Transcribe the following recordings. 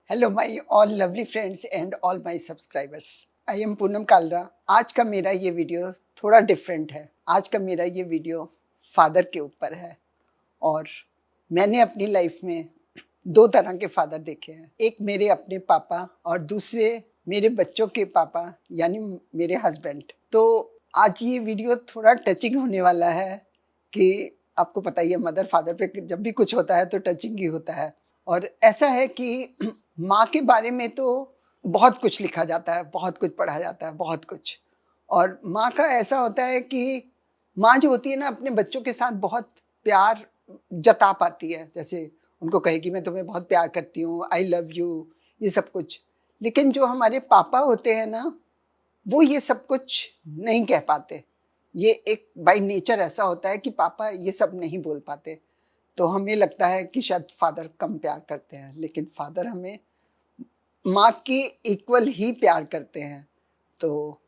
Hello my all lovely friends and all my subscribers. I am Poonam Kalra. आज का मेरा ये वीडियो थोड़ा डिफरेंट है। आज का मेरा ये वीडियो फादर के ऊपर है और मैंने अपनी लाइफ में दो तरह के फादर देखे हैं। एक मेरे अपने पापा और दूसरे मेरे बच्चों के पापा यानी मेरे हस्बैंड। तो आज ये वीडियो थोड़ा टचिंग होने वाला है कि आपको पता ही है मदर फादर पे जब भी कुछ होता है तो टचिंग ही होता है। और ऐसा है कि माँ के बारे में तो बहुत कुछ लिखा जाता है, बहुत कुछ पढ़ा जाता है, बहुत कुछ। और माँ का ऐसा होता है कि माँ जो होती है ना अपने बच्चों के साथ बहुत प्यार जता पाती है। जैसे उनको कहे कि मैं तुम्हें बहुत प्यार करती हूँ, आई लव यू, ये सब कुछ। लेकिन जो हमारे पापा होते हैं ना वो ये सब कुछ नहीं कह पाते। ये एक बाय नेचर ऐसा होता है कि पापा ये सब नहीं बोल पाते। तो हमें लगता है कि शायद फादर कम प्यार करते हैं, लेकिन फादर हमें माँ के इक्वल ही प्यार करते हैं। तो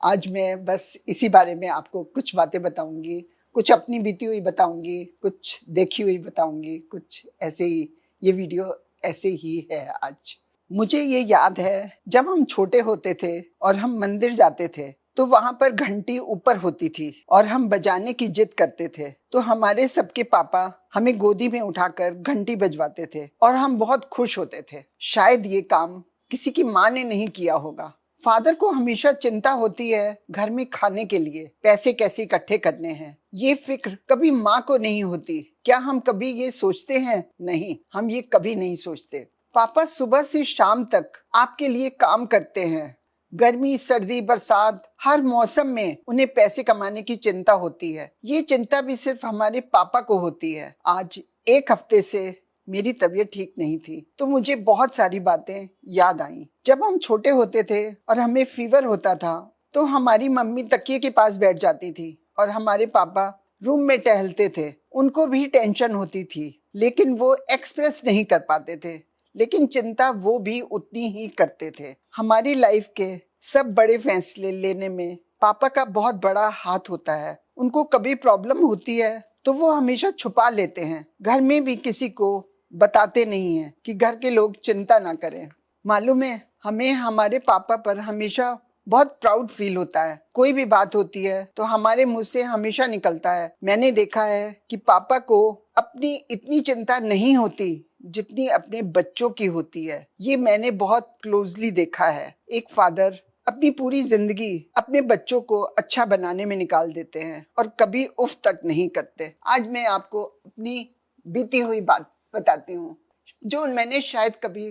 आज मैं बस इसी बारे में आपको कुछ बातें बताऊंगी, कुछ अपनी बीती हुई बताऊंगी, कुछ देखी हुई बताऊंगी, कुछ ऐसे ही। ये वीडियो ऐसे ही है आज। मुझे ये याद है जब हम छोटे होते थे और हम मंदिर जाते थे तो वहां पर घंटी ऊपर होती थी और हम बजाने की जिद करते थे। तो हमारे सबके पापा हमें गोदी में उठाकर घंटी बजवाते थे और हम बहुत खुश होते थे। शायद ये काम किसी की माँ ने नहीं किया होगा। फादर को हमेशा चिंता होती है घर में खाने के लिए पैसे कैसे इकट्ठे करने हैं। ये फिक्र कभी माँ को नहीं होती। क्या हम कभी ये सोचते हैं? नहीं, हम ये कभी नहीं सोचते। पापा सुबह से शाम तक आपके लिए काम करते हैं। गर्मी सर्दी बरसात हर मौसम में उन्हें पैसे कमाने की चिंता होती है। ये चिंता भी सिर्फ हमारे पापा को होती है। आज एक हफ्ते से मेरी तबीयत ठीक नहीं थी तो मुझे बहुत सारी बातें याद आई। जब हम छोटे होते थे और हमें फीवर होता था तो हमारी मम्मी तकिए के पास बैठ जाती थी और हमारे पापा रूम में टहलते थे। उनको भी टेंशन होती थी लेकिन वो एक्सप्रेस नहीं कर पाते थे, लेकिन चिंता वो भी उतनी ही करते थे। हमारी लाइफ के सब बड़े फैसले लेने में पापा का बहुत बड़ा हाथ होता है। उनको कभी प्रॉब्लम होती है तो वो हमेशा छुपा लेते हैं। घर में भी किसी को बताते नहीं हैं कि घर के लोग चिंता ना करें। मालूम है हमें हमारे पापा पर हमेशा बहुत प्राउड फील होता है। कोई भी बात होती है तो हमारे मुंह से हमेशा निकलता है, मैंने देखा है कि पापा को अपनी इतनी चिंता नहीं होती जितनी अपने बच्चों की होती है। ये मैंने बहुत क्लोजली देखा है। एक फादर अपनी पूरी जिंदगी अपने बच्चों को अच्छा बनाने में निकाल देते हैं और कभी उफ तक नहीं करते। आज मैं आपको अपनी बीती हुई बात बताती हूँ जो मैंने शायद कभी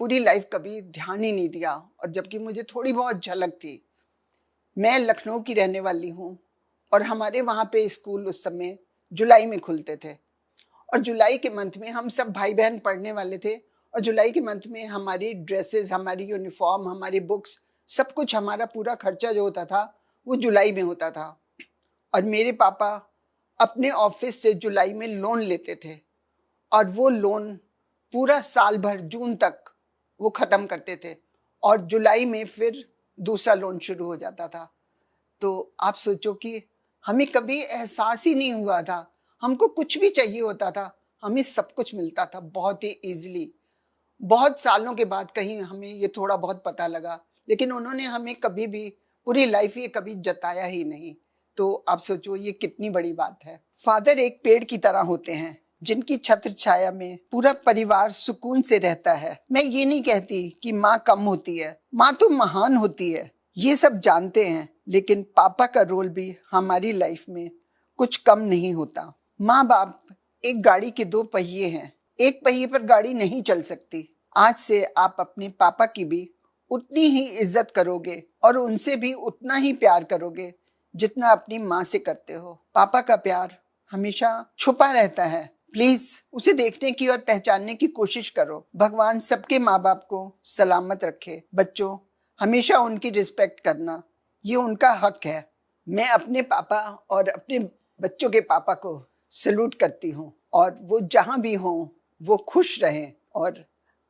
पूरी लाइफ कभी ध्यान ही नहीं दिया, और जबकि मुझे थोड़ी बहुत झलक थी। मैं लखनऊ की रहने वाली हूँ और हमारे वहाँ पे स्कूल उस समय जुलाई में खुलते थे और जुलाई के मंथ में हम सब भाई बहन पढ़ने वाले थे। और जुलाई के मंथ में हमारी ड्रेसेस, हमारी यूनिफॉर्म, हमारी बुक्स, सब कुछ, हमारा पूरा खर्चा जो होता था वो जुलाई में होता था। और मेरे पापा अपने ऑफिस से जुलाई में लोन लेते थे और वो लोन पूरा साल भर जून तक वो ख़त्म करते थे और जुलाई में फिर दूसरा लोन शुरू हो जाता था। तो आप सोचो कि हमें कभी एहसास ही नहीं हुआ था। हमको कुछ भी चाहिए होता था, हमें सब कुछ मिलता था बहुत ही इजीली। बहुत सालों के बाद कहीं हमें ये थोड़ा बहुत पता लगा, लेकिन उन्होंने हमें कभी भी पूरी लाइफ ये कभी जताया ही नहीं। तो आप सोचो ये कितनी बड़ी बात है। फादर एक पेड़ की तरह होते हैं जिनकी छत्र छाया में पूरा परिवार सुकून से रहता है। मैं ये नहीं कहती कि माँ कम होती है, माँ तो महान होती है, ये सब जानते हैं, लेकिन पापा का रोल भी हमारी लाइफ में कुछ कम नहीं होता। माँ बाप एक गाड़ी के दो पहिए हैं, एक पहिए पर गाड़ी नहीं चल सकती। आज से आप अपने पापा की भी उतनी ही इज्जत करोगे और उनसे भी उतना ही प्यार करोगे जितना अपनी माँ से करते हो। पापा का प्यार हमेशा छुपा रहता है। प्लीज उसे देखने की और पहचानने की कोशिश करो। भगवान सबके माँ बाप को सलामत रखे। बच्चों, हमेशा उनकी रिस्पेक्ट करना, ये उनका हक है। मैं अपने पापा और अपने बच्चों के पापा को सैल्यूट करती हूँ और वो जहाँ भी हों वो खुश रहें और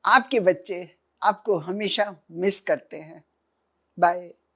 आपके बच्चे आपको हमेशा मिस करते हैं। बाय।